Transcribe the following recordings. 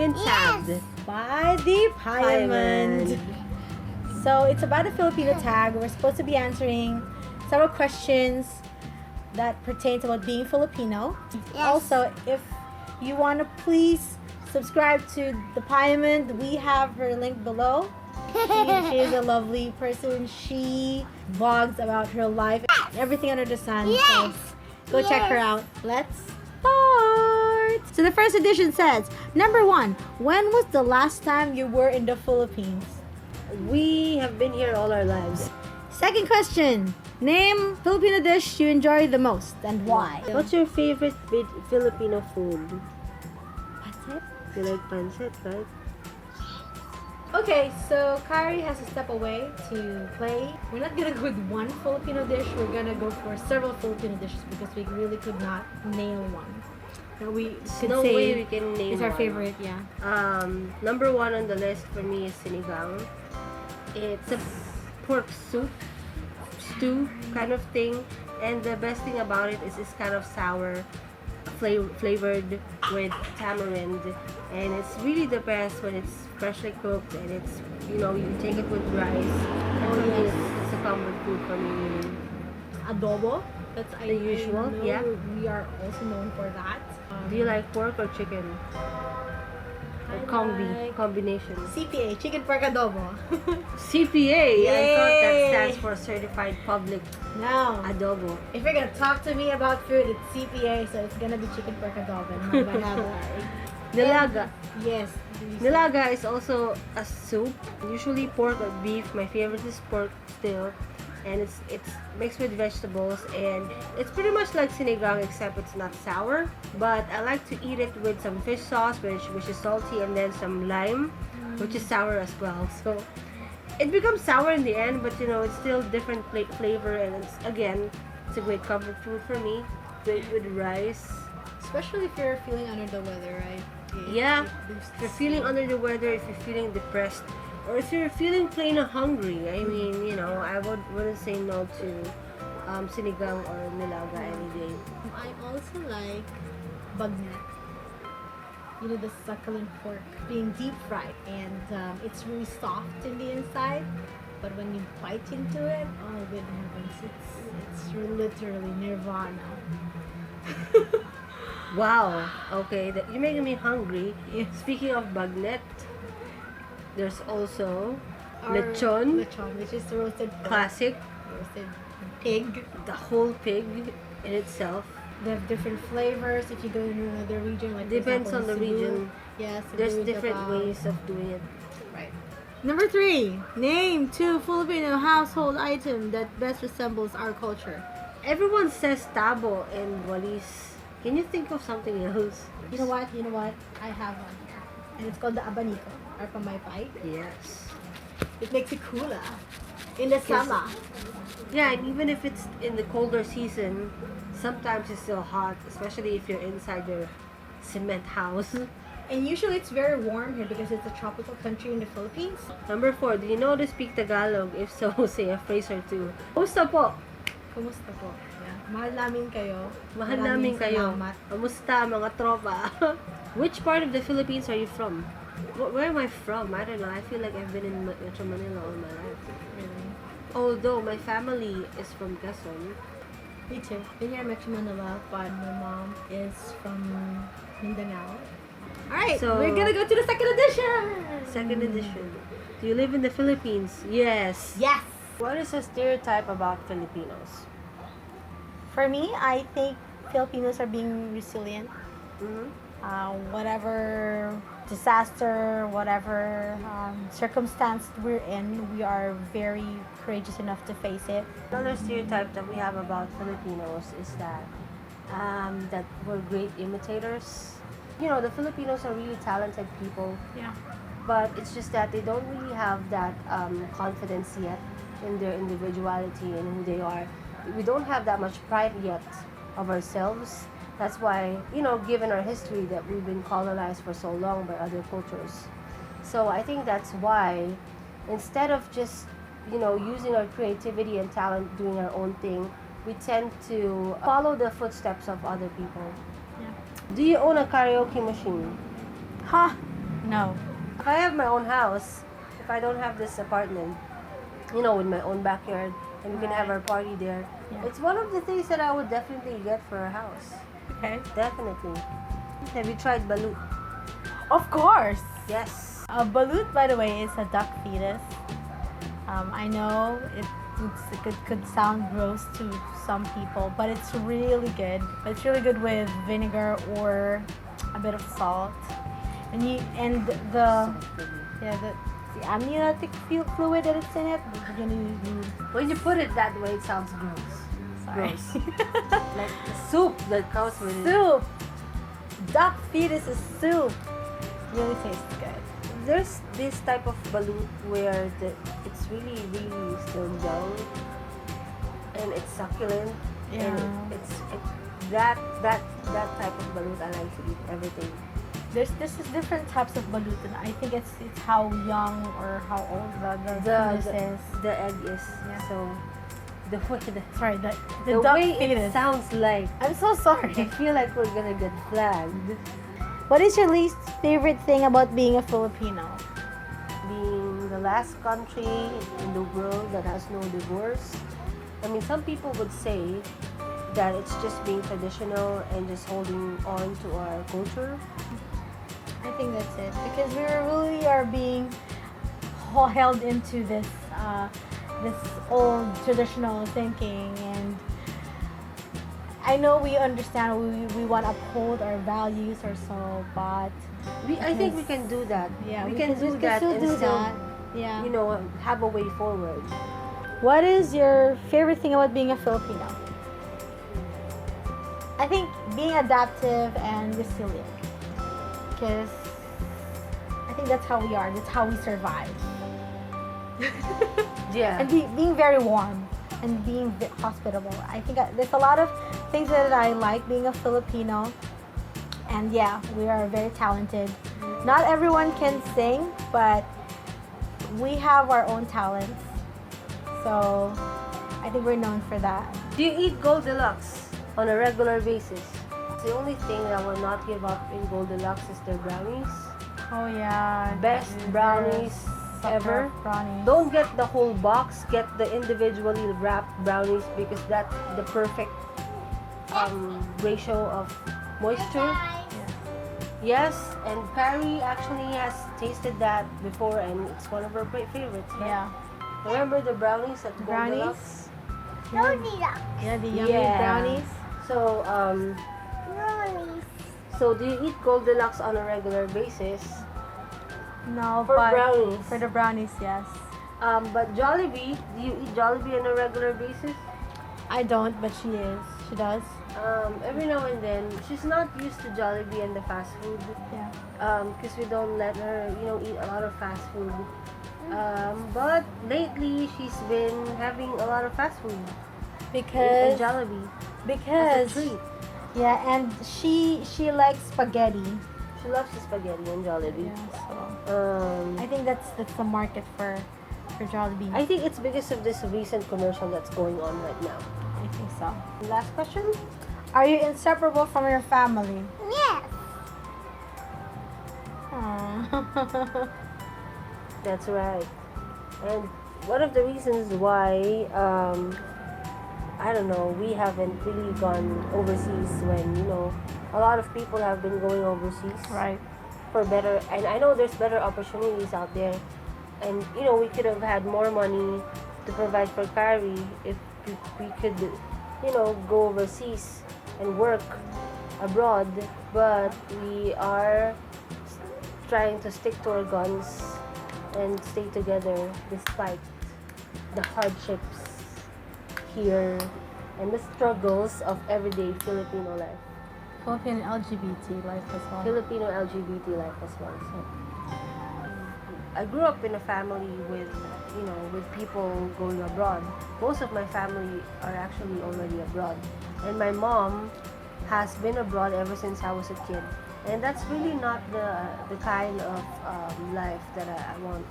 been tagged by the Diamond. So it's about a Filipino tag. We're supposed to be answering several questions that pertain to about being Filipino. Yes. Also, if you want to please subscribe to the Diamond, we have her link below. She is a lovely person. She vlogs about her life, everything under the sun. Yes. So go check her out. Let's start. So the first edition says, number 1, when was the last time you were in the Philippines? We have been here all our lives. Second question, name Filipino dish you enjoy the most and why? What's your favorite Filipino food? Pancit? You like pancit, right? Okay, so Kari has to step away to play. We're not gonna go with one Filipino dish. We're gonna go for several Filipino dishes because we really could not nail one. That we could No say way we can name is our one. favorite. Yeah. Number 1 on the list for me is sinigang. It's a pork soup, stew kind of thing, and the best thing about it is it's kind of sour, flavored with tamarind, and it's really the best when it's freshly cooked and it's, you know, you take it with rice. And for me, it's a comfort food for me. Adobo. That's The usual, I know yeah. We are also known for that. Do you like pork or chicken? I like Combination. CPA, chicken pork adobo. CPA. I thought that Yay! stands for Certified Public No. Adobo. If you're gonna talk to me about food, it's CPA, so it's gonna be chicken pork adobo. My vocabulary. Nilaga. Yes. Nilaga is also a soup. Usually pork or beef. My favorite is pork still. And it's mixed with vegetables, and it's pretty much like sinigang except it's not sour. But I like to eat it with some fish sauce, which is salty, and then some lime, which is sour as well. So it becomes sour in the end, but you know, it's still different flavor, and it's a great comfort food for me with rice. Especially if you're feeling under the weather, right? Yeah, if you're feeling under the weather, if you're feeling depressed, or if you're feeling plain hungry, I mean, you know, I wouldn't say no to sinigang or nilaga any day. I also like bagnet. You know, the succulent pork being deep fried, and it's really soft in the inside. But when you bite into it, oh good heavens, it's literally nirvana. Wow. Okay, you're making me hungry. Yeah. Speaking of bagnet, there's also Our lechon, which is roasted pork, classic, roasted pig. the whole pig in itself. They have different flavors. If you go into another region, like for Depends example, on the Cebu, region. yes, There's different ways of doing it. Right. Number 3, name 2 Filipino household item that best resembles our culture. Everyone says tabo and walis. Can you think of something else? You know what? I have one here, and it's called the abanico or pamaypay. Yes. It makes it cooler in the summer. Yeah, and even if it's in the colder season, sometimes it's still hot, especially if you're inside your cement house. And usually it's very warm here because it's a tropical country in the Philippines. Number 4, do you know how to speak Tagalog? If so, say a phrase or two. Kumusta po? Kumusta po? Yeah. Mahal namin kayo. Mahal namin Maraming kayo. salamat. Kamusta mga tropa? Which part of the Philippines are you from? Where am I from? I don't know. I feel like I've been in Metro Manila all my life. Really? Although my family is from Quezon. Me too. Been here in Metro Manila, but my mom is from Mindanao. Alright, So- we're gonna go to the second edition! Second edition. Do you live in the Philippines? Yes. Yes! What is a stereotype about Filipinos? For me, I think Filipinos are being resilient. Mm-hmm. Whatever disaster, whatever circumstance we're in, we are very courageous enough to face it. Another stereotype that we have about Filipinos is that we're great imitators. You know, the Filipinos are really talented people, Yeah. but it's just that they don't really have that confidence yet in their individuality and who they are. We don't have that much pride yet of ourselves. That's why, you know, given our history that we've been colonized for so long by other cultures. So I think that's why, instead of just, you know, using our creativity and talent doing our own thing, we tend to follow the footsteps of other people. Yeah. Do you own a karaoke machine? Ha! No. If I have my own house, if I don't have this apartment, with my own backyard, and we can have Right. our party there, Yeah. it's one of the things that I would definitely get for a house. Okay. Definitely. Have you tried balut? Of course. Yes. A balut, by the way, is a duck fetus. I know it could sound gross to some people, but it's really good. It's really good with vinegar or a bit of salt. And the amniotic fluid that it's in it. When you put it that way, it sounds gross. Sorry. Gross. Like the soup that comes with it. Soup. Duck fetus is soup. Really tastes good. There's this type of balut where it's really, really still young, and it's succulent, Yeah. and that type of balut I like to eat everything. There's different types of balut, and I think it's how young or how old the fetus is. The egg is. Yeah. So the way Sorry, the the duck way fetus. it sounds like, I'm so I sorry. feel like we're gonna get flagged. What is your least favorite thing about being a Filipino? Being the last country in the world that has no divorce. I mean, some people would say that it's just being traditional and just holding on to our culture. I think that's it, because we really are being held into this old traditional thinking, and I know we understand we want to uphold our values or so, but I think we can do that. yeah, we can do we that still and do still, that. Yeah. have a way forward. What is your favorite thing about being a Filipino? I think being adaptive and resilient, because I think that's how we are. That's how we survive. Yeah. And being very warm and being hospitable. I think there's a lot of things that I like being a Filipino. And yeah, we are very talented. Not everyone can sing, but we have our own talents. So I think we're known for that. Do you eat Goldilocks on a regular basis? The only thing that I will not give up in Goldilocks is their brownies. Oh yeah. Best brownies ever. Brownies. Don't get the whole box, get the individually wrapped brownies, because that's the perfect ratio of moisture. Yes, and Perry actually has tasted that before, and it's one of her favorites. Right? Yeah. Remember the brownies at Brownies? Goldilocks? Yeah, the yummy Yeah. brownies. So, so do you eat Goldilocks on a regular basis? No, For but brownies. for the brownies, yes. But Jollibee, do you eat Jollibee on a regular basis? I don't, but she is. She does. Every now and then. She's not used to Jollibee and the fast food. Yeah. Because we don't let her, eat a lot of fast food. But lately, she's been having a lot of fast food. Because And Jollibee. because As a treat. yeah, and she likes spaghetti. She loves the spaghetti and Jollibee. Yeah, so I think that's the market for Jollibee. I think it's because of this recent commercial that's going on right now. I think so. Last question? Are you inseparable from your family? Yes. Aw. That's right. And one of the reasons why, I don't know, we haven't really gone overseas when, a lot of people have been going overseas. Right. For better, and I know there's better opportunities out there. And, we could have had more money to provide for Carrie if we could, go overseas and work abroad. But we are trying to stick to our guns and stay together despite the hardships here and the struggles of everyday Filipino life. Philippine LGBT life as well. Filipino LGBT life as well. So, I grew up in a family with people going abroad. Most of my family are actually already abroad. And my mom has been abroad ever since I was a kid. And that's really not the kind of life that I want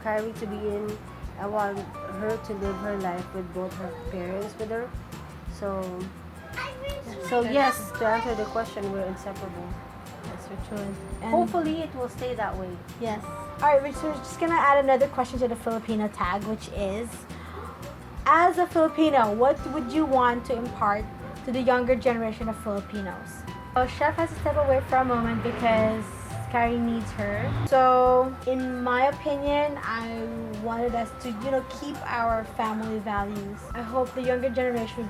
Kyrie to be in. I want her to live her life with both her parents with her. So yes, to answer the question, we're inseparable. Yes. which was. And Hopefully, it will stay that way. yes. All right, so we're just gonna add another question to the Filipino tag, which is, as a Filipino, what would you want to impart to the younger generation of Filipinos? So Chef has to step away for a moment because Carrie needs her. So, in my opinion, I wanted us to, keep our family values. I hope the younger generation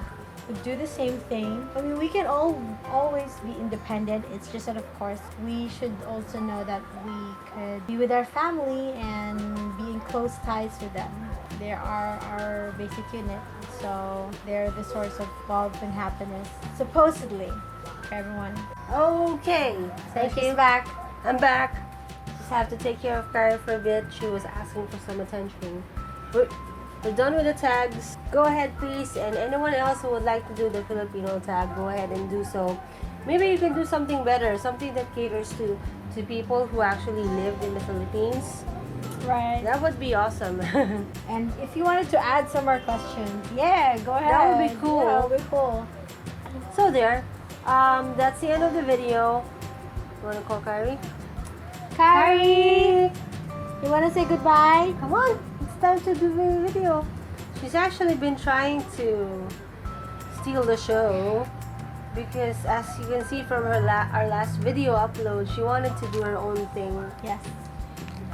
would do the same thing. I mean, we can always be independent. It's just that, of course, we should also know that we could be with our family and be in close ties with them. They are our basic unit, so they're the source of love and happiness, supposedly, for everyone. Okay, thank She's you. back. I'm back. Just have to take care of Kara for a bit. She was asking for some attention. We're done with the tags. Go ahead, please. And anyone else who would like to do the Filipino tag, go ahead and do so. Maybe you can do something better, something that caters to people who actually live in the Philippines. Right. That would be awesome. And if you wanted to add some more questions, yeah, go ahead. That would be cool. Yeah, that would be cool. So there. That's the end of the video. You want to call Kyrie? Carrie, you want to say goodbye? Come on. It's time to do the video. She's actually been trying to steal the show because, as you can see from her our last video upload, she wanted to do her own thing. Yes.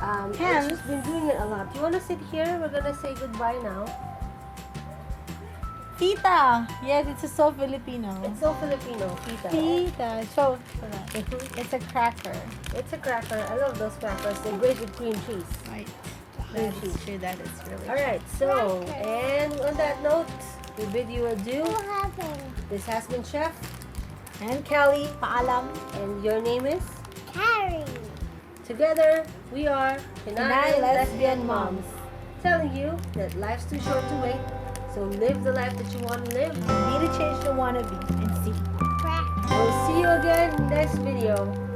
And she's been doing it a lot. You want to sit here? We're gonna say goodbye now. Tita. Yes, it's so Filipino. It's so Filipino, tita. Tita. So, it's a cracker. It's a cracker. I love those crackers. They're great with cream cheese. Right. Cream That cheese. is true. That is really Alright, so, and on that note, we bid you adieu. This has been Chef, And Kelly, paalam. and your name is? Carrie. Together, we are Pinay Lesbian Moms. telling you that life's too short to wait, so live the life that you want to live. Be the change you want to be and see. Crack. We'll see you again next video.